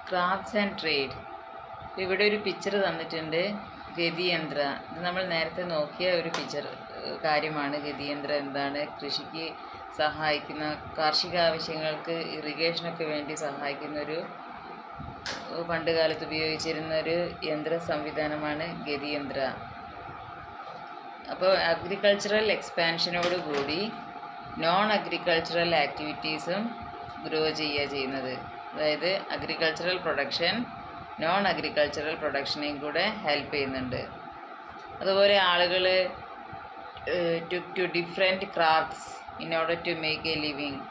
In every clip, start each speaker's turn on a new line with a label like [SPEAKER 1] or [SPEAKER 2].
[SPEAKER 1] Crafts and trade. ഇവിടെ ഒരു picture തന്നിട്ടുണ്ട്, ഗതിയന്ത്ര. ഇത് നമ്മൾ നേരത്തെ നോക്കിയ ഒരു കാര്യമാണ്. ഗതിയന്ത്ര എന്താണ്? കൃഷിക്ക് സഹായിക്കുന്ന, കാർഷിക ആവശ്യങ്ങൾക്ക് ഇറിഗേഷനൊക്കെ വേണ്ടി സഹായിക്കുന്നൊരു പണ്ട് കാലത്ത് ഉപയോഗിച്ചിരുന്ന ഒരു യന്ത്ര സംവിധാനമാണ് ഗതിയന്ത്ര. അപ്പോൾ അഗ്രികൾച്ചറൽ എക്സ്പാൻഷനോടുകൂടി നോൺ അഗ്രികൾച്ചറൽ ആക്ടിവിറ്റീസും ഗ്രോ ചെയ്യുന്നത്. അതായത് അഗ്രികൾച്ചറൽ പ്രൊഡക്ഷൻ നോൺ അഗ്രികൾച്ചറൽ പ്രൊഡക്ഷനെയും കൂടെ ഹെൽപ്പ് ചെയ്യുന്നുണ്ട്. അതുപോലെ ആളുകൾ to different crafts in order to make a living.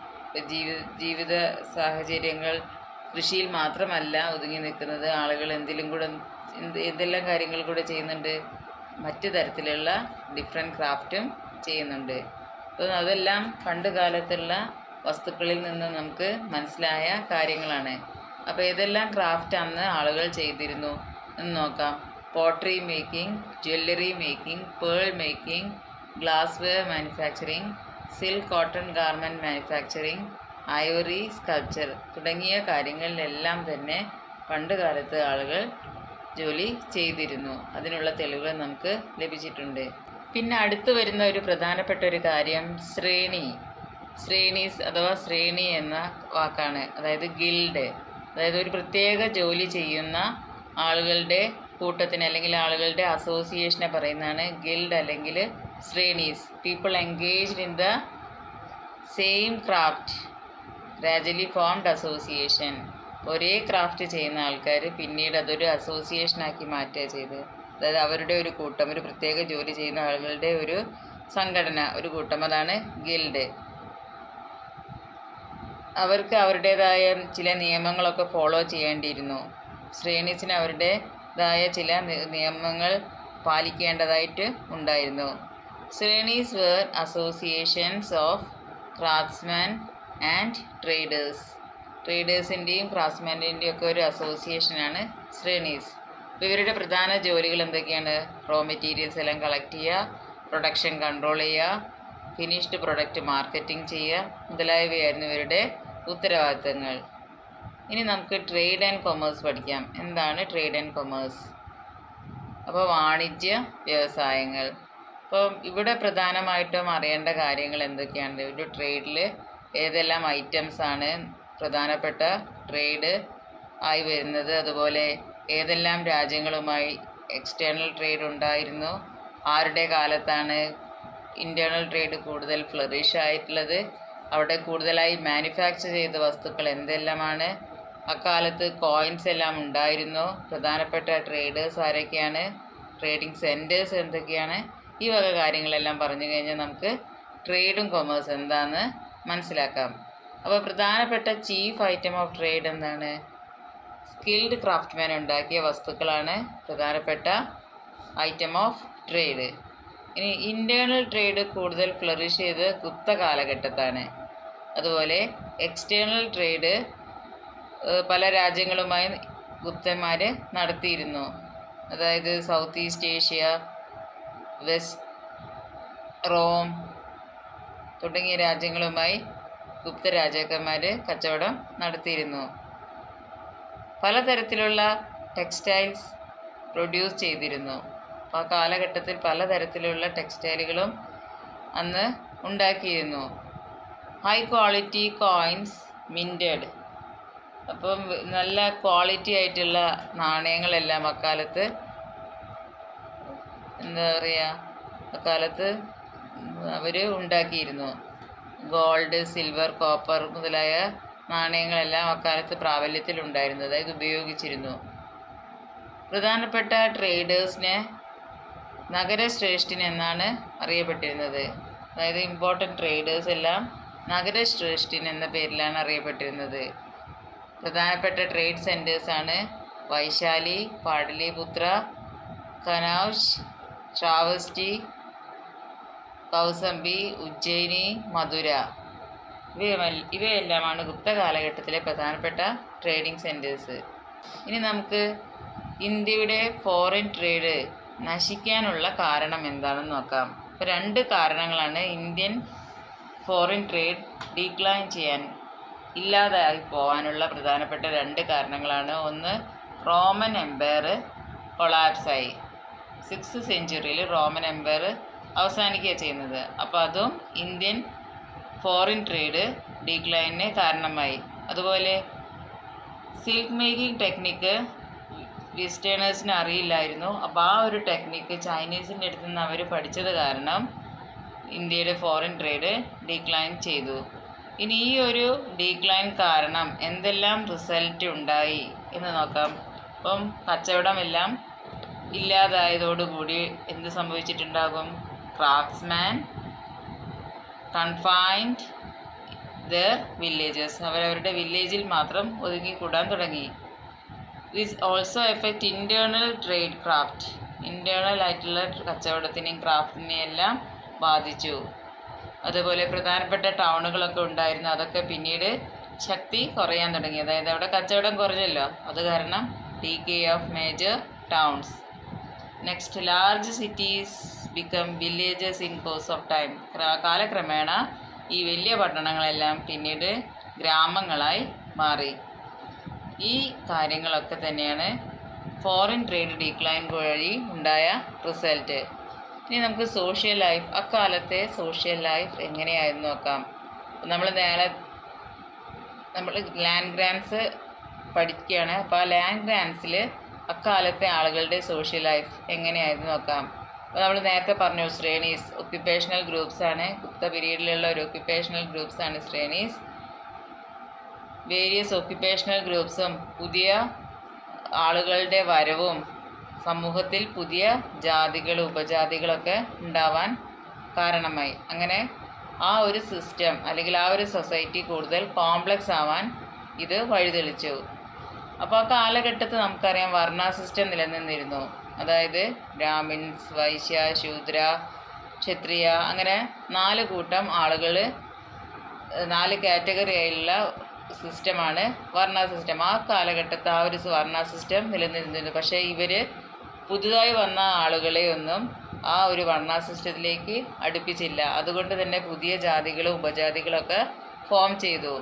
[SPEAKER 1] ജീവിത സാഹചര്യങ്ങൾ കൃഷിയിൽ മാത്രമല്ല ഒതുങ്ങി നിൽക്കുന്നത്. ആളുകൾ എന്തെല്ലാം കാര്യങ്ങൾ കൂടെ ചെയ്യുന്നുണ്ട്, മറ്റു തരത്തിലുള്ള ഡിഫറെൻറ്റ് ക്രാഫ്റ്റും ചെയ്യുന്നുണ്ട്. അപ്പോൾ അതെല്ലാം പണ്ട് കാലത്തുള്ള വസ്തുക്കളിൽ നിന്ന് നമുക്ക് മനസ്സിലായ കാര്യങ്ങളാണ്. അപ്പോൾ ഏതെല്ലാം ക്രാഫ്റ്റ് അന്ന് ആളുകൾ ചെയ്തിരുന്നു എന്ന് നോക്കാം. Pottery making, jewellery making, pearl making, glass wear manufacturing, silk cotton garment manufacturing, Ivory sculpture തുടങ്ങിയ കാര്യങ്ങളിലെല്ലാം തന്നെ പണ്ട് കാലത്ത് ആളുകൾ ജോലി ചെയ്തിരുന്നു. അതിനുള്ള തെളിവുകൾ നമുക്ക് ലഭിച്ചിട്ടുണ്ട്. പിന്നെ അടുത്ത് വരുന്ന ഒരു പ്രധാനപ്പെട്ട ഒരു കാര്യം ശ്രേണീസ് അഥവാ ശ്രേണി എന്ന വാക്കാണ്. അതായത് ഗിൽഡ്, അതായത് ഒരു പ്രത്യേക ജോലി ചെയ്യുന്ന ആളുകളുടെ കൂട്ടത്തിന് അല്ലെങ്കിൽ ആളുകളുടെ അസോസിയേഷനെ പറയുന്നതാണ് ഗിൽഡ് അല്ലെങ്കിൽ ശ്രേണീസ്. People engaged in the same craft gradually formed association. ഒരേ ക്രാഫ്റ്റ് ചെയ്യുന്ന ആൾക്കാർ പിന്നീട് അതൊരു അസോസിയേഷനാക്കി മാറ്റുക ചെയ്ത്. അതായത് അവരുടെ ഒരു കൂട്ടം, ഒരു പ്രത്യേക ജോലി ചെയ്യുന്ന ആളുകളുടെ ഒരു സംഘടന, ഒരു കൂട്ടം, അതാണ് ഗിൽഡ്. അവർക്ക് അവരുടേതായ ചില നിയമങ്ങളൊക്കെ ഫോളോ ചെയ്യേണ്ടിയിരുന്നു. ശ്രേണീസിന് അവരുടേതായ ചില നിയമങ്ങൾ പാലിക്കേണ്ടതായിട്ട് ഉണ്ടായിരുന്നു. ശ്രേണീസ് were associations of craftsman and traders. ട്രേഡേഴ്സിൻ്റെയും ക്രാഫ്റ്റ്സ്മാൻ്റെയും ഒക്കെ ഒരു അസോസിയേഷനാണ് ശ്രേണീസ്. അപ്പോൾ ഇവരുടെ പ്രധാന ജോലികൾ എന്തൊക്കെയാണ്? റോ മെറ്റീരിയൽസ് എല്ലാം കളക്ട് ചെയ്യുക, പ്രൊഡക്ഷൻ കൺട്രോൾ ചെയ്യുക, ഫിനിഷ്ഡ് പ്രൊഡക്റ്റ് മാർക്കറ്റിംഗ് ചെയ്യുക മുതലായവയായിരുന്നു ഇവരുടെ ഉത്തരവാദിത്തങ്ങൾ. ഇനി നമുക്ക് ട്രേഡ് ആൻഡ് കൊമേഴ്സ് പഠിക്കാം. എന്താണ് ട്രേഡ് ആൻഡ് കൊമേഴ്സ്? അപ്പോൾ വാണിജ്യ വ്യവസായങ്ങൾ. അപ്പോൾ ഇവിടെ പ്രധാനമായിട്ടും അറിയേണ്ട കാര്യങ്ങൾ എന്തൊക്കെയാണ്? ഒരു ട്രേഡിൽ ഏതെല്ലാം ഐറ്റംസാണ് പ്രധാനപ്പെട്ട ട്രേഡ് ആയി വരുന്നത്, അതുപോലെ ഏതെല്ലാം രാജ്യങ്ങളുമായി എക്സ്റ്റേണൽ ട്രേഡ് ഉണ്ടായിരുന്നു, ആരുടെ കാലത്താണ് ഇൻറ്റേർണൽ ട്രേഡ് കൂടുതൽ ഫ്ലറിഷ് ആയിട്ടുള്ളത്, അവിടെ കൂടുതലായി മാനുഫാക്ചർ ചെയ്ത വസ്തുക്കൾ എന്തെല്ലാമാണ്, അക്കാലത്ത് കോയിൻസ് എല്ലാം ഉണ്ടായിരുന്നു, പ്രധാനപ്പെട്ട ട്രേഡേഴ്സ് ആരൊക്കെയാണ്, ട്രേഡിംഗ് സെൻറ്റേഴ്സ് എന്തൊക്കെയാണ്, ഈ വക കാര്യങ്ങളെല്ലാം പറഞ്ഞു കഴിഞ്ഞാൽ നമുക്ക് ട്രേഡും കൊമേഴ്സ് എന്താണെന്ന് മനസ്സിലാക്കാം. അപ്പോൾ പ്രധാനപ്പെട്ട ചീഫ് ഐറ്റം ഓഫ് ട്രേഡ് എന്താണ്? സ്കിൽഡ് ക്രാഫ്റ്റ്മാൻ ഉണ്ടാക്കിയ വസ്തുക്കളാണ് പ്രധാനപ്പെട്ട ഐറ്റം ഓഫ് ട്രേഡ്. ഇനി ഇൻറ്റേർണൽ ട്രേഡ് കൂടുതൽ ഫ്ലറിഷ് ചെയ്ത് ഗുപ്ത കാലഘട്ടത്താണ്. അതുപോലെ എക്സ്റ്റേണൽ ട്രേഡ് പല രാജ്യങ്ങളുമായി ഗുപ്തന്മാർ നടത്തിയിരുന്നു. അതായത് south east Asia, west Rome തുടങ്ങിയ രാജ്യങ്ങളുമായി ഗുപ്ത രാജാക്കന്മാർ കച്ചവടം നടത്തിയിരുന്നു. പലതരത്തിലുള്ള ടെക്സ്റ്റൈൽസ് പ്രൊഡ്യൂസ് ചെയ്തിരുന്നു. അപ്പോൾ ആ കാലഘട്ടത്തിൽ പലതരത്തിലുള്ള ടെക്സ്റ്റൈലുകളും അന്ന് ഉണ്ടാക്കിയിരുന്നു. High quality coins മിൻറ്റഡ്. അപ്പം നല്ല ക്വാളിറ്റി ആയിട്ടുള്ള നാണയങ്ങളെല്ലാം അക്കാലത്ത് അക്കാലത്ത് അവർ ഉണ്ടാക്കിയിരുന്നു. ഗോൾഡ്, സിൽവർ, കോപ്പർ മുതലായ നാണയങ്ങളെല്ലാം അക്കാലത്ത് പ്രാബല്യത്തിലുണ്ടായിരുന്നു, അതായത് ഉപയോഗിച്ചിരുന്നു. പ്രധാനപ്പെട്ട ട്രേഡേഴ്സിനെ നഗരശ്രേഷ്ഠൻ എന്നാണ് അറിയപ്പെട്ടിരുന്നത്. അതായത് ഇമ്പോർട്ടൻ്റ് ട്രേഡേഴ്സ് എല്ലാം നഗരശ്രേഷ്ഠൻ എന്ന പേരിലാണ് അറിയപ്പെട്ടിരുന്നത്. പ്രധാനപ്പെട്ട ട്രേഡ് സെൻറ്റേഴ്സാണ് വൈശാലി, പാടലിപുത്ര, കനൗജ്, ശ്രാവസ്തി, കൗസംബി, ഉജ്ജയിനി, മധുര. ഇവയെല്ലാമാണ് ഗുപ്ത കാലഘട്ടത്തിലെ പ്രധാനപ്പെട്ട ട്രേഡിംഗ് സെൻറ്റേഴ്സ്. ഇനി നമുക്ക് ഇന്ത്യയുടെ ഫോറിൻ ട്രേഡ് നശിക്കാനുള്ള കാരണം എന്താണെന്ന് നോക്കാം. ഇപ്പോൾ 2 കാരണങ്ങളാണ് ഇന്ത്യൻ ഫോറിൻ ട്രേഡ് ഡീക്ലൈൻ ചെയ്യാൻ ഇല്ലാതായി പോകാനുള്ള പ്രധാനപ്പെട്ട 2 കാരണങ്ങളാണ്. ഒന്ന്, റോമൻ എംപയർ കൊളാപ്സായി. 6th സെഞ്ച്വറിയിൽ റോമൻ എംപയർ അവസാനിക്കുക ചെയ്യുന്നത്. അപ്പോൾ അതും ഇന്ത്യൻ ഫോറിൻ ട്രേഡ് ഡിക്ലൈനിന് കാരണമായി. അതുപോലെ സിൽക്ക് മേക്കിംഗ് ടെക്നിക്ക് വെസ്റ്റേണേഴ്സിന് അറിയില്ലായിരുന്നു. അപ്പോൾ ആ ഒരു ടെക്നിക്ക് ചൈനീസിൻ്റെ അടുത്ത് നിന്ന് അവർ പഠിച്ചത് കാരണം ഇന്ത്യയുടെ ഫോറിൻ ട്രേഡ് ഡിക്ലൈൻ ചെയ്തു. ഇനി ഈ ഒരു ഡിക്ലൈൻ കാരണം എന്തെല്ലാം റിസൾട്ട് ഉണ്ടായി എന്ന് നോക്കാം. അപ്പം കച്ചവടമെല്ലാം ഇല്ലാതായതോടുകൂടി എന്ത് സംഭവിച്ചിട്ടുണ്ടാകും? ക്രാഫ്റ്റ്സ്മാൻ കൺഫൈൻഡ് ദർ വില്ലേജസ്, അവരവരുടെ വില്ലേജിൽ മാത്രം ഒതുങ്ങിക്കൂടാൻ തുടങ്ങി. This also effect internal trade craft, internal ആയിട്ടുള്ള കച്ചവടത്തിനെയും ക്രാഫ്റ്റിനെയും എല്ലാം ബാധിച്ചു. അതുപോലെ പ്രധാനപ്പെട്ട ടൗണുകളൊക്കെ ഉണ്ടായിരുന്നു, അതൊക്കെ പിന്നീട് ശക്തി കുറയാൻ തുടങ്ങി. അതായത് അവിടെ കച്ചവടം കുറഞ്ഞല്ലോ, അത് കാരണം decay of major towns. Next, large cities become villages in course of time. കാലക്രമേണ ഈ വലിയ പട്ടണങ്ങളെല്ലാം പിന്നീട് ഗ്രാമങ്ങളായി മാറി. ഈ കാര്യങ്ങളൊക്കെ തന്നെയാണ് ഫോറിൻ ട്രേഡ് ഡിക്ലൈൻ വഴി ഉണ്ടായ റിസൾട്ട്. ഇനി നമുക്ക് സോഷ്യൽ ലൈഫ്, അക്കാലത്തെ സോഷ്യൽ ലൈഫ് എങ്ങനെയായിരുന്നു നോക്കാം. നമ്മൾ ലാൻഡ് ഗ്രാൻസ് പഠിക്കുകയാണ്. അപ്പോൾ ആ ലാൻഡ് ഗ്രാൻസിൽ അക്കാലത്തെ ആളുകളുടെ സോഷ്യൽ ലൈഫ് എങ്ങനെയായിരുന്നു നോക്കാം. അപ്പോൾ നമ്മൾ നേരത്തെ പറഞ്ഞു, ശ്രേണീസ് ഒക്യുപ്പേഷണൽ ഗ്രൂപ്പ്സ് ആണ്. ഗുപ്ത പീരീഡിലുള്ള ഒരു ഒക്യുപ്പേഷണൽ ഗ്രൂപ്പ്സ് ആണ് ശ്രേണീസ്. വേരിയസ് ഒക്യുപ്പേഷണൽ ഗ്രൂപ്പ്സും പുതിയ ആളുകളുടെ വരവും സമൂഹത്തിൽ പുതിയ ജാതികൾ ഉപജാതികളൊക്കെ ഉണ്ടാവാൻ കാരണമായി. അങ്ങനെ ആ ഒരു സിസ്റ്റം അല്ലെങ്കിൽ ആ ഒരു സൊസൈറ്റി കൂടുതൽ കോംപ്ലക്സ് ആവാൻ ഇത് വഴിതെളിച്ചു. അപ്പോൾ ആ കാലഘട്ടത്തിൽ നമുക്കറിയാം വർണ്ണ സിസ്റ്റം നിലനിന്നിരുന്നു. അതായത് ബ്രാഹ്മിൻസ്, വൈശ്യ, ശൂദ്ര, ക്ഷത്രിയ, അങ്ങനെ 4 കൂട്ടം ആളുകൾ, 4 കാറ്റഗറി ആയുള്ള സിസ്റ്റമാണ് വർണ്ണ സിസ്റ്റം. ആ കാലഘട്ടത്തിൽ ആ ഒരു വർണ്ണ സിസ്റ്റം നിലനിന്നിരുന്നു. പക്ഷേ ഇവർ പുതുതായി വന്ന ആളുകളെ ഒന്നും ആ ഒരു വർണ്ണ സിസ്റ്റത്തിലേക്ക് അടുപ്പിച്ചില്ല. അതുകൊണ്ട് തന്നെ പുതിയ ജാതികളും ഉപജാതികളൊക്കെ ഫോം ചെയ്തു.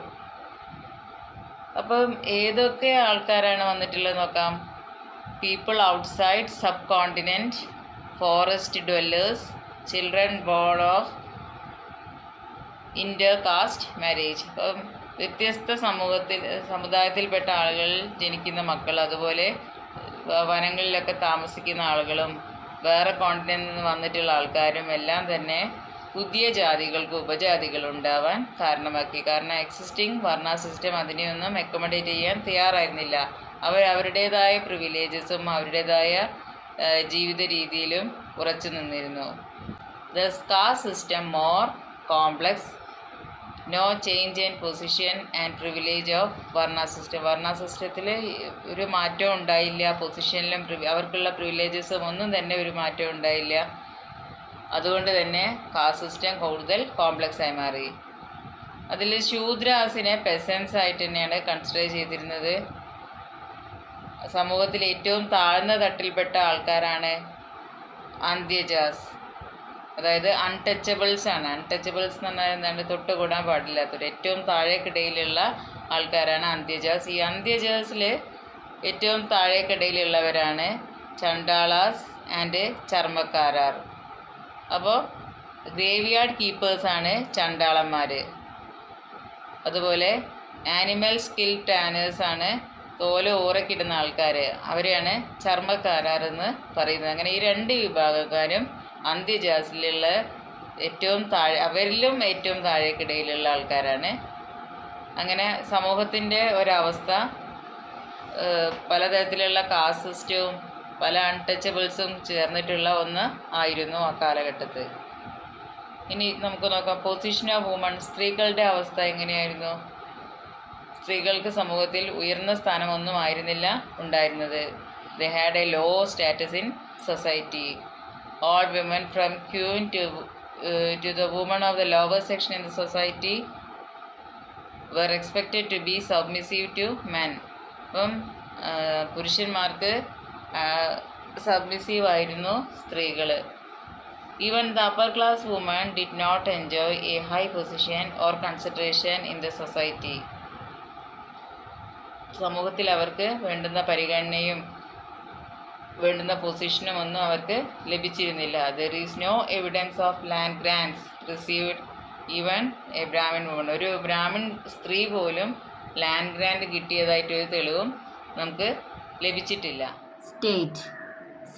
[SPEAKER 1] അപ്പം ഏതൊക്കെ ആൾക്കാരാണ് വന്നിട്ടുള്ളത് നോക്കാം. People outside sub continent, forest dwellers, children bone of inter caste marriage. അപ്പം വ്യത്യസ്ത സമുദായത്തിൽപ്പെട്ട ആളുകൾ ജനിക്കുന്ന മക്കൾ, അതുപോലെ വനങ്ങളിലൊക്കെ താമസിക്കുന്ന ആളുകളും വേറെ കോണ്ടിനെൻറ്റിൽ നിന്ന് വന്നിട്ടുള്ള ആൾക്കാരും എല്ലാം തന്നെ പുതിയ ജാതികൾക്ക് ഉപജാതികൾ ഉണ്ടാവാൻ കാരണമാക്കി. കാരണം എക്സിസ്റ്റിംഗ് വർണ്ണ സിസ്റ്റം അതിനെയൊന്നും അക്കോമഡേറ്റ് ചെയ്യാൻ തയ്യാറായിരുന്നില്ല. അവരുടേതായ പ്രിവിലേജസും അവരുടേതായ ജീവിത രീതിയിലും ഉറച്ചു നിന്നിരുന്നു. The caste system more complex, no change in position and privilege of varna system. Varna സിസ്റ്റത്തിൽ ഒരു മാറ്റവും ഉണ്ടായില്ല. പൊസിഷനിലും അവർക്കുള്ള പ്രിവിലേജസും ഒന്നും തന്നെ ഒരു മാറ്റവും ഉണ്ടായില്ല. അതുകൊണ്ട് തന്നെ കാസ്റ്റ് സിസ്റ്റം കൂടുതൽ കോംപ്ലക്സ് ആയി മാറി. അതിൽ ശൂദ്രാസിനെ പെസൻസ് ആയിട്ട് തന്നെയാണ് കൺസിഡർ ചെയ്തിരുന്നത്. സമൂഹത്തിൽ ഏറ്റവും താഴ്ന്ന തട്ടിൽപ്പെട്ട ആൾക്കാരാണ് അന്ത്യജാസ്, അതായത് അൺടച്ചബിൾസ് ആണ്. അൺടച്ചബിൾസ് എന്ന് പറഞ്ഞാൽ എന്താണ്? തൊട്ടുകൂടാൻ പാടില്ലാത്തവർ, ഏറ്റവും താഴേക്കിടയിലുള്ള ആൾക്കാരാണ് അന്ത്യജാസ്. ഈ അന്ത്യജാസിൽ ഏറ്റവും താഴേക്കിടയിലുള്ളവരാണ് ചണ്ടാളാസ് ആൻഡ് ചർമ്മക്കാരാർ. അപ്പോൾ ഗ്രേവ് യാർഡ് കീപ്പേഴ്സാണ് ചണ്ടാളന്മാർ. അതുപോലെ ആനിമൽ സ്കിൽ ടാനേഴ്സാണ്, തോല് ഊറക്കിടുന്ന ആൾക്കാർ, അവരെയാണ് ചർമ്മക്കാരാർ എന്ന് പറയുന്നത്. അങ്ങനെ ഈ 2 വിഭാഗക്കാരും അന്ത്യജാസിലുള്ള അവരിലും ഏറ്റവും താഴേക്കിടയിലുള്ള ആൾക്കാരാണ്. അങ്ങനെ സമൂഹത്തിൻ്റെ ഒരവസ്ഥ പലതരത്തിലുള്ള കാസ്റ്റ് സിസ്റ്റവും പല അൺടച്ചബിൾസും ചേർന്നിട്ടുള്ള ഒന്ന് ആയിരുന്നു ആ കാലഘട്ടത്തിൽ. ഇനി നമുക്ക് നോക്കാം പൊസിഷൻ ഓഫ് വുമൺ. സ്ത്രീകളുടെ അവസ്ഥ എങ്ങനെയായിരുന്നു? സ്ത്രീകൾക്ക് സമൂഹത്തിൽ ഉയർന്ന സ്ഥാനമൊന്നും ആയിരുന്നില്ല ഉണ്ടായിരുന്നത്. They had a low status in society. All women from queen to the women of the lower section in the society were expected to be submissive to men. അപ്പം പുരുഷന്മാർക്ക് സബ്മിസീവ് ആയിരുന്നു സ്ത്രീകൾ. Even the upper class women did not enjoy a high position or consideration in the society. സമൂഹത്തിൽ അവർക്ക് വേണ്ടുന്ന പരിഗണനയും വേണ്ടുന്ന പൊസിഷനും ഒന്നും അവർക്ക് ലഭിച്ചിരുന്നില്ല. There is no evidence of land grants received even a brahmin woman. ഒരു ബ്രാഹ്മിൺ സ്ത്രീ പോലും ലാൻഡ് ഗ്രാൻഡ് കിട്ടിയതായിട്ടൊരു തെളിവും നമുക്ക് ലഭിച്ചിട്ടില്ല. State,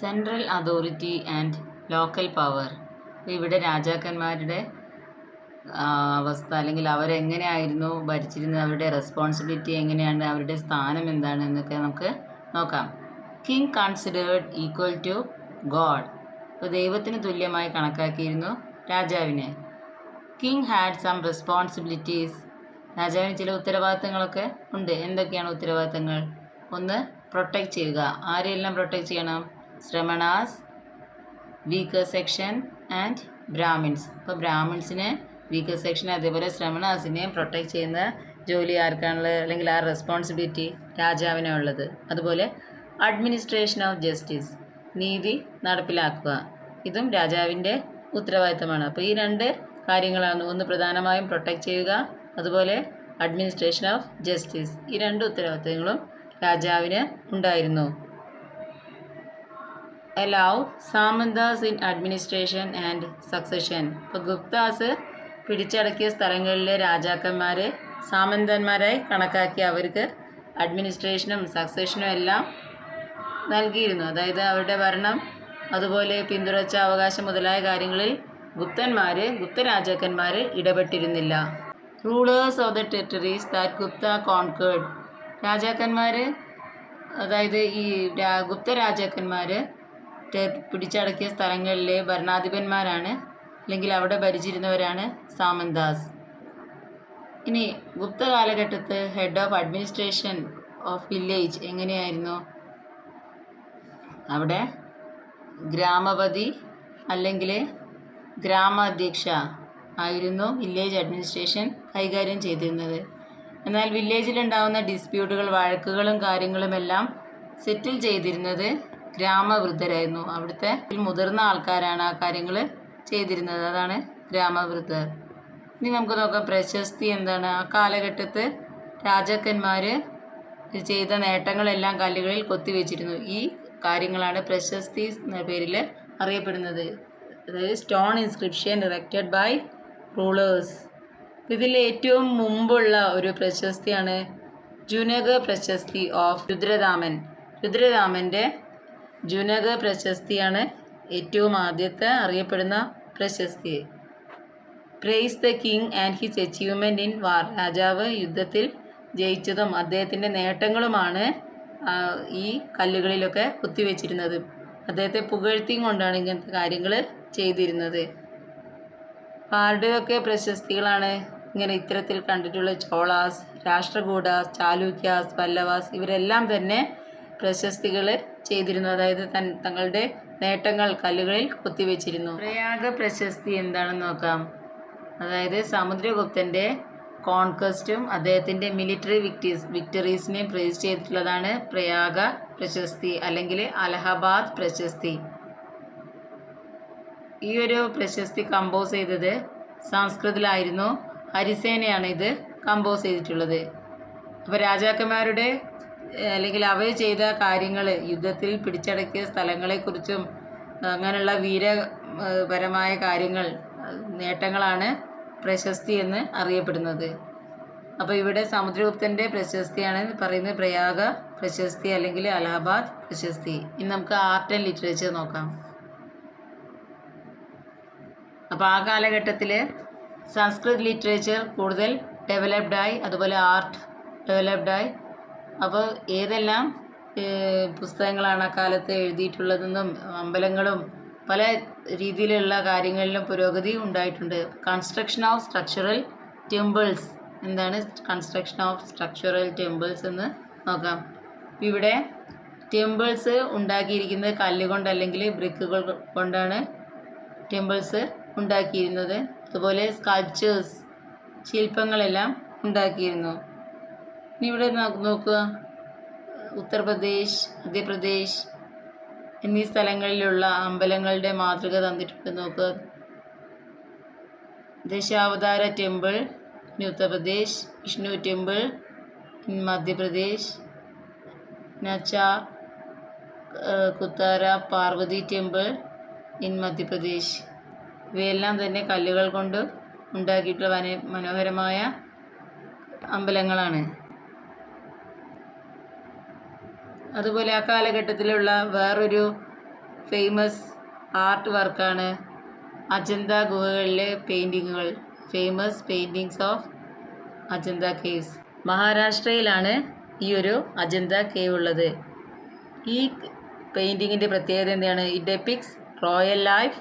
[SPEAKER 1] central authority and local power. ഇവിടെ രാജാക്കന്മാരുടെ അവസ്ഥ അല്ലെങ്കിൽ അവരെങ്ങനെയായിരുന്നു ഭരിച്ചിരുന്നത്, അവരുടെ റെസ്പോൺസിബിലിറ്റി എങ്ങനെയാണ്, അവരുടെ സ്ഥാനം എന്താണ് എന്നൊക്കെ നമുക്ക് നോക്കാം. King considered equal to god. അപ്പോൾ ദൈവത്തിന് തുല്യമായി കണക്കാക്കിയിരുന്നു രാജാവിനെ. King had some responsibilities. രാജാവിന് ചില ഉത്തരവാദിത്തങ്ങളൊക്കെ ഉണ്ട്. എന്തൊക്കെയാണ് ഉത്തരവാദിത്തങ്ങൾ? ഒന്ന്, പ്രൊട്ടക്റ്റ് ചെയ്യുക. ആരെയെല്ലാം പ്രൊട്ടക്റ്റ് ചെയ്യണം? ശ്രമണാസ്, വീക്കർ സെക്ഷൻ ആൻഡ് ബ്രാഹ്മിൻസ്. അപ്പോൾ ബ്രാഹ്മിൻസിനെ, വീക്കർ സെക്ഷൻ, അതേപോലെ ശ്രമണാസിനെയും പ്രൊട്ടക്റ്റ് ചെയ്യുന്ന ജോലി ആർക്കാണുള്ളത്, അല്ലെങ്കിൽ ആ റെസ്പോൺസിബിലിറ്റി രാജാവിനാണ് ഉള്ളത്. അതുപോലെ അഡ്മിനിസ്ട്രേഷൻ ഓഫ് ജസ്റ്റിസ്, നീതി നടപ്പിലാക്കുക, ഇതും രാജാവിൻ്റെ ഉത്തരവാദിത്തമാണ്. അപ്പോൾ ഈ രണ്ട് കാര്യങ്ങളാണ്. ഒന്ന് പ്രധാനമായും പ്രൊട്ടക്റ്റ് ചെയ്യുക, അതുപോലെ അഡ്മിനിസ്ട്രേഷൻ ഓഫ് ജസ്റ്റിസ്. ഈ രണ്ട് ഉത്തരവാദിത്തങ്ങളും രാജാവിന് ഉണ്ടായിരുന്നു. Allow samantas in administration and succession. ഇപ്പോൾ ഗുപ്താസ് പിടിച്ചടക്കിയ സ്ഥലങ്ങളിലെ രാജാക്കന്മാരെ സാമന്തന്മാരായി കണക്കാക്കി അവർക്ക് അഡ്മിനിസ്ട്രേഷനും സക്സഷനും എല്ലാം നൽകിയിരുന്നു. അതായത് അവരുടെ ഭരണം, അതുപോലെ പിന്തുടർച്ച അവകാശം മുതലായ കാര്യങ്ങളിൽ ഗുപ്ത രാജാക്കന്മാർ ഇടപെട്ടിരുന്നില്ല. Rulers of the territories that Gupta conquered. രാജാക്കന്മാർ, അതായത് ഈ ഗുപ്ത രാജാക്കന്മാർ പിടിച്ചടക്കിയ സ്ഥലങ്ങളിലെ ഭരണാധിപന്മാരാണ്, അല്ലെങ്കിൽ അവിടെ ഭരിച്ചിരുന്നവരാണ് സാമന്താസ്. ഇനി ഗുപ്ത കാലഘട്ടത്ത് head of administration of village എങ്ങനെയായിരുന്നു? അവിടെ ഗ്രാമപതി അല്ലെങ്കിൽ ഗ്രാമാധ്യക്ഷ ആയിരുന്നു വില്ലേജ് അഡ്മിനിസ്ട്രേഷൻ കൈകാര്യം ചെയ്തിരുന്നത്. എന്നാൽ വില്ലേജിലുണ്ടാകുന്ന ഡിസ്പ്യൂട്ടുകൾ, വഴക്കുകളും കാര്യങ്ങളുമെല്ലാം സെറ്റിൽ ചെയ്തിരുന്നത് ഗ്രാമവൃദ്ധരായിരുന്നു. അവിടുത്തെ മുതിർന്ന ആൾക്കാരാണ് ആ കാര്യങ്ങൾ ചെയ്തിരുന്നത്. അതാണ് ഗ്രാമവൃദ്ധർ. ഇനി നമുക്ക് നോക്കാം പ്രശസ്തി എന്താണ്. ആ കാലഘട്ടത്ത് രാജാക്കന്മാർ ചെയ്ത നേട്ടങ്ങളെല്ലാം കല്ലുകളിൽ കൊത്തിവെച്ചിരുന്നു. ഈ കാര്യങ്ങളാണ് പ്രശസ്തി എന്ന പേരിൽ അറിയപ്പെടുന്നത്. അതായത് stone inscription erected by rulers. ഇതിൽ ഏറ്റവും മുമ്പുള്ള ഒരു പ്രശസ്തിയാണ് ജുനഗ പ്രശസ്തി ഓഫ് രുദ്രദാമൻ. രുദ്രദാമൻ്റെ ജുനഗ പ്രശസ്തിയാണ് ഏറ്റവും ആദ്യത്തെ അറിയപ്പെടുന്ന പ്രശസ്തി. Praise the king and his achievement in വാർ. രാജാവ് യുദ്ധത്തിൽ ജയിച്ചതും അദ്ദേഹത്തിൻ്റെ നേട്ടങ്ങളുമാണ് ഈ കല്ലുകളിലൊക്കെ കുത്തിവെച്ചിരുന്നത്. അദ്ദേഹത്തെ പുകഴ്ത്തിയും കൊണ്ടാണ് ഇങ്ങനത്തെ കാര്യങ്ങൾ ചെയ്തിരുന്നത്. ആരുടെയൊക്കെ പ്രശസ്തികളാണ് ഇങ്ങനെ ഇത്തരത്തിൽ കണ്ടിട്ടുള്ള? ചോളാസ്, രാഷ്ട്രകൂടാസ്, ചാലൂക്യാസ്, പല്ലവാസ്, ഇവരെല്ലാം തന്നെ പ്രശസ്തികൾ ചെയ്തിരുന്നു. അതായത് തങ്ങളുടെ നേട്ടങ്ങൾ കല്ലുകളിൽ കൊത്തിവെച്ചിരുന്നു. പ്രയാഗ പ്രശസ്തി എന്താണെന്ന് നോക്കാം. അതായത് സമുദ്രഗുപ്തൻ്റെ കോൺക്വസ്റ്റും അദ്ദേഹത്തിൻ്റെ മിലിറ്ററി വിക്ടറീസിനെയും പ്രൈസ് ചെയ്തിട്ടുള്ളതാണ് പ്രയാഗ പ്രശസ്തി അല്ലെങ്കിൽ അലഹബാദ് പ്രശസ്തി. ഈ ഒരു പ്രശസ്തി കമ്പോസ് ചെയ്തത് സംസ്കൃതത്തിലായിരുന്നു. ഹരിസേനയാണ് ഇത് കമ്പോസ് ചെയ്തിട്ടുള്ളത്. അപ്പോൾ രാജാക്കന്മാരുടെ അല്ലെങ്കിൽ അവർ ചെയ്ത കാര്യങ്ങൾ, യുദ്ധത്തിൽ പിടിച്ചടക്കിയ സ്ഥലങ്ങളെക്കുറിച്ചും അങ്ങനെയുള്ള വീരപരമായ കാര്യങ്ങൾ, നേട്ടങ്ങളാണ് പ്രശസ്തി എന്ന് അറിയപ്പെടുന്നത്. അപ്പോൾ ഇവിടെ സമുദ്രഗുപ്തൻ്റെ പ്രശസ്തിയാണ് പറയുന്നത് പ്രയാഗ പ്രശസ്തി അല്ലെങ്കിൽ അലഹബാദ് പ്രശസ്തി. ഇനി നമുക്ക് ആർട്ട് ആൻഡ് ലിറ്ററേച്ചർ നോക്കാം. അപ്പോൾ ആ കാലഘട്ടത്തിൽ സംസ്കൃത് ലിറ്ററേച്ചർ കൂടുതൽ ഡെവലപ്ഡായി, അതുപോലെ ആർട്ട് ഡെവലപ്ഡായി. അപ്പോൾ ഏതെല്ലാം പുസ്തകങ്ങളാണ് അക്കാലത്ത് എഴുതിയിട്ടുള്ളതെന്നും അമ്പലങ്ങളും പല രീതിയിലുള്ള കാര്യങ്ങളിലും പുരോഗതി ഉണ്ടായിട്ടുണ്ട്. Construction of structural temples. എന്താണ് കൺസ്ട്രക്ഷൻ ഓഫ് സ്ട്രക്ചറൽ ടെമ്പിൾസ് എന്ന് നോക്കാം. ഇവിടെ ടെമ്പിൾസ് ഉണ്ടാക്കിയിരിക്കുന്നത് കല്ലുകൊണ്ട് അല്ലെങ്കിൽ ബ്രിക്കുകൾ കൊണ്ടാണ് ടെമ്പിൾസ് ഉണ്ടാക്കിയിരുന്നത്. അതുപോലെ സ്കൾപ്ചേഴ്സ്, ശില്പങ്ങളെല്ലാം ഉണ്ടാക്കിയിരുന്നു. ഇനി ഇവിടെ നോക്കുക, ഉത്തർപ്രദേശ്, മധ്യപ്രദേശ് എന്നീ സ്ഥലങ്ങളിലുള്ള അമ്പലങ്ങളുടെ മാതൃക തന്നിട്ടുണ്ട്. നോക്കുക, Dashavatara temple in Uttar Pradesh, Vishnu temple in Madhya Pradesh, Nachna, Kuthara, Parvati temple in Madhya Pradesh. ഇവയെല്ലാം തന്നെ കല്ലുകൾ കൊണ്ട് ഉണ്ടാക്കിയിട്ടുള്ള മനോഹരമായ അമ്പലങ്ങളാണ്. അതുപോലെ ആ കാലഘട്ടത്തിലുള്ള വേറൊരു ഫേമസ് ആർട്ട് വർക്കാണ് അജന്ത ഗുഹകളിലെ പെയിൻറ്റിങ്ങുകൾ. Famous paintings of Ajanta caves. മഹാരാഷ്ട്രയിലാണ് ഈ ഒരു അജന്ത കേവ് ഉള്ളത്. ഈ പെയിൻറ്റിങ്ങിൻ്റെ പ്രത്യേകത എന്താണ്? It depicts royal life,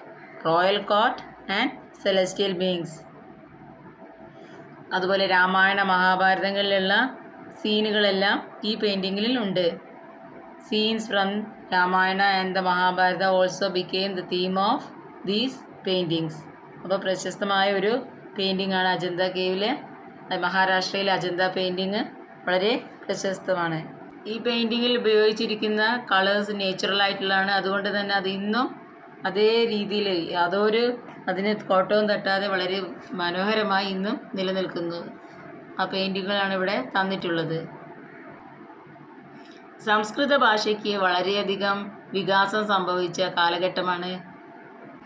[SPEAKER 1] royal court and celestial beings. അതുപോലെ രാമായണ മഹാഭാരതങ്ങളിലുള്ള സീനുകളെല്ലാം ഈ പെയിൻറ്റിങ്ങിൽ ഉണ്ട്. Scenes from Ramayana and the Mahabharata also became the theme of these paintings. അപ്പോൾ പ്രശസ്തമായ ഒരു പെയിൻറ്റിംഗ് ആണ് അജന്ത കേവിലെ മഹാരാഷ്ട്രയിലെ അജന്ത പെയിൻറ്റിങ് വളരെ പ്രശസ്തമാണ്. ഈ പെയിൻറ്റിങ്ങിൽ ഉപയോഗിച്ചിരിക്കുന്ന കളേഴ്സ് നേച്ചുറൽ ആയിട്ടുള്ളതാണ്. അതുകൊണ്ട് തന്നെ അത് ഇന്നും അതേ രീതിയിൽ അതിന് കോട്ടവും തട്ടാതെ വളരെ മനോഹരമായി ഇന്നും നിലനിൽക്കുന്നു. ആ പെയിൻറ്റിങ്ങുകളാണ് ഇവിടെ തന്നിട്ടുള്ളത്. സംസ്കൃത ഭാഷയ്ക്ക് വളരെയധികം വികാസം സംഭവിച്ച കാലഘട്ടമാണ്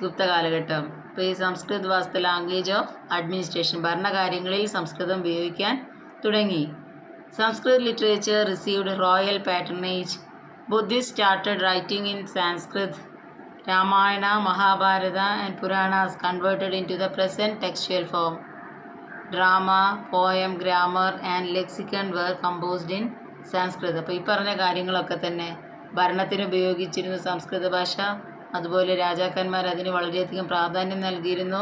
[SPEAKER 1] ഗുപ്ത കാലഘട്ടം. ഇപ്പോൾ ഈ Sanskrit was the language of administration. ഭരണകാര്യങ്ങളിൽ സംസ്കൃതം ഉപയോഗിക്കാൻ തുടങ്ങി. Sanskrit literature received royal patronage. Buddhist started writing in Sanskrit. Ramayana, Mahabharata and Puranas converted into the present textual form. Drama, poem, grammar and lexicon were composed in Sanskrit. അപ്പോൾ ഈ പറഞ്ഞ കാര്യങ്ങളൊക്കെ തന്നെ ഭരണത്തിന് ഉപയോഗിച്ചിരുന്നു സംസ്കൃത ഭാഷ. അതുപോലെ രാജാക്കന്മാർ അതിന് വളരെയധികം പ്രാധാന്യം നൽകിയിരുന്നു.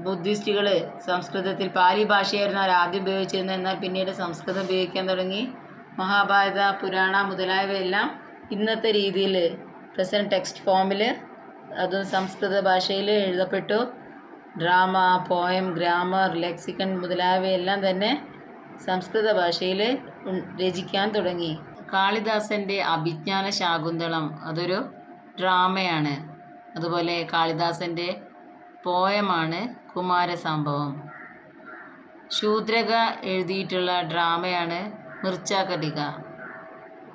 [SPEAKER 1] ബുദ്ധിസ്റ്റുകൾ സംസ്കൃതത്തിൽ പാലി ഭാഷയായിരുന്നു അവർ ആദ്യം ഉപയോഗിച്ചിരുന്നത്. എന്നാൽ പിന്നീട് സംസ്കൃതം ഉപയോഗിക്കാൻ തുടങ്ങി. മഹാഭാരത, പുരാണ മുതലായവയെല്ലാം ഇന്നത്തെ രീതിയിൽ പ്രസൻറ്റ് ടെക്സ്റ്റ് ഫോമിൽ അതും സംസ്കൃത ഭാഷയിൽ എഴുതപ്പെട്ടു. ഡ്രാമ, പോയം, ഗ്രാമർ, ലെക്സിക്കൺ മുതലായവയെല്ലാം തന്നെ സംസ്കൃത ഭാഷയിൽ രചിക്കാൻ തുടങ്ങി. കാളിദാസൻ്റെ അഭിജ്ഞാന ശാകുന്തളം അതൊരു ഡ്രാമയാണ്. അതുപോലെ കാളിദാസൻ്റെ പോയമാണ് കുമാരസംഭവം. ശൂദ്രക എഴുതിയിട്ടുള്ള ഡ്രാമയാണ് മിർച്ചാകടിക.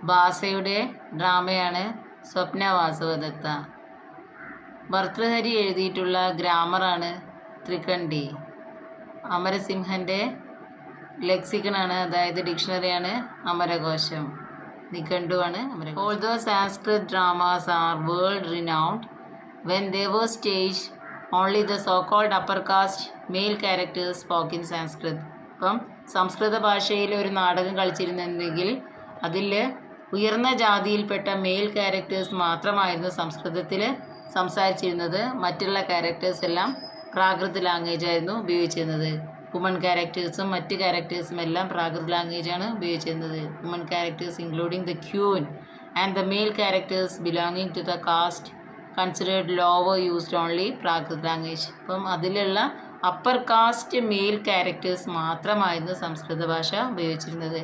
[SPEAKER 1] ഭാസയുടെ ഡ്രാമയാണ് സ്വപ്നവാസവദത്ത. ഭർതൃഹരി എഴുതിയിട്ടുള്ള ഗ്രാമറാണ് ത്രികണ്ഠി. അമരസിംഹൻ്റെ ലെക്സിക്കണാണ്, അതായത് ഡിക്ഷണറിയാണ് അമരകോശം. നിഘണ്ടുവാണ് Amarakosha. Although Sanskrit dramas are world renowned, when they were staged only the so called upper caste male characters spoke in Sanskrit. ഇപ്പം സംസ്കൃത ഭാഷയിൽ ഒരു നാടകം കളിച്ചിരുന്നെങ്കിൽ അതിൽ ഉയർന്ന ജാതിയിൽപ്പെട്ട മെയിൽ ക്യാരക്ടേഴ്സ് മാത്രമായിരുന്നു സംസ്കൃതത്തിൽ സംസാരിച്ചിരുന്നത്. മറ്റുള്ള ക്യാരക്ടേഴ്സ് എല്ലാം പ്രാകൃത് ലാംഗ്വേജായിരുന്നു ഉപയോഗിച്ചിരുന്നത്. വുമൺ ക്യാരക്ടേഴ്സും മറ്റ് ക്യാരക്ടേഴ്സും എല്ലാം പ്രാകൃത് ലാംഗ്വേജാണ് ഉപയോഗിച്ചിരുന്നത്. Woman characters including the queen and the male characters belonging to the caste considered lower used only Prakrit language. അപ്പം അതിലുള്ള അപ്പർ കാസ്റ്റ് മെയിൽ ക്യാരക്ടേഴ്സ് മാത്രമായിരുന്നു സംസ്കൃത ഭാഷ ഉപയോഗിച്ചിരുന്നത്.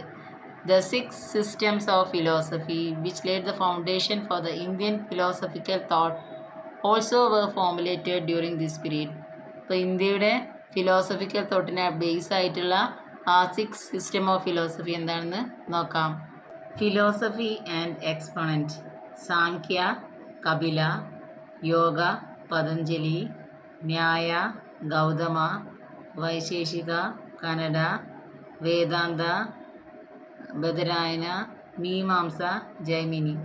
[SPEAKER 1] The 6 systems of philosophy which laid the foundation for the Indian philosophical thought also were formulated during this period. ഇപ്പോൾ ഇന്ത്യയുടെ philosophical തോട്ടിനെ base ആയിട്ടുള്ള ആ 6 സിസ്റ്റം ഓഫ് ഫിലോസഫി എന്താണെന്ന് നോക്കാം. Philosophy and exponent: Sankhya, Kapila; yoga, Patanjali; ന്യായ, ഗൗതമ; വൈശേഷിക, കനഡ; വേദാന്ത, ബദരായന; മീമാംസ, ജൈമിനി.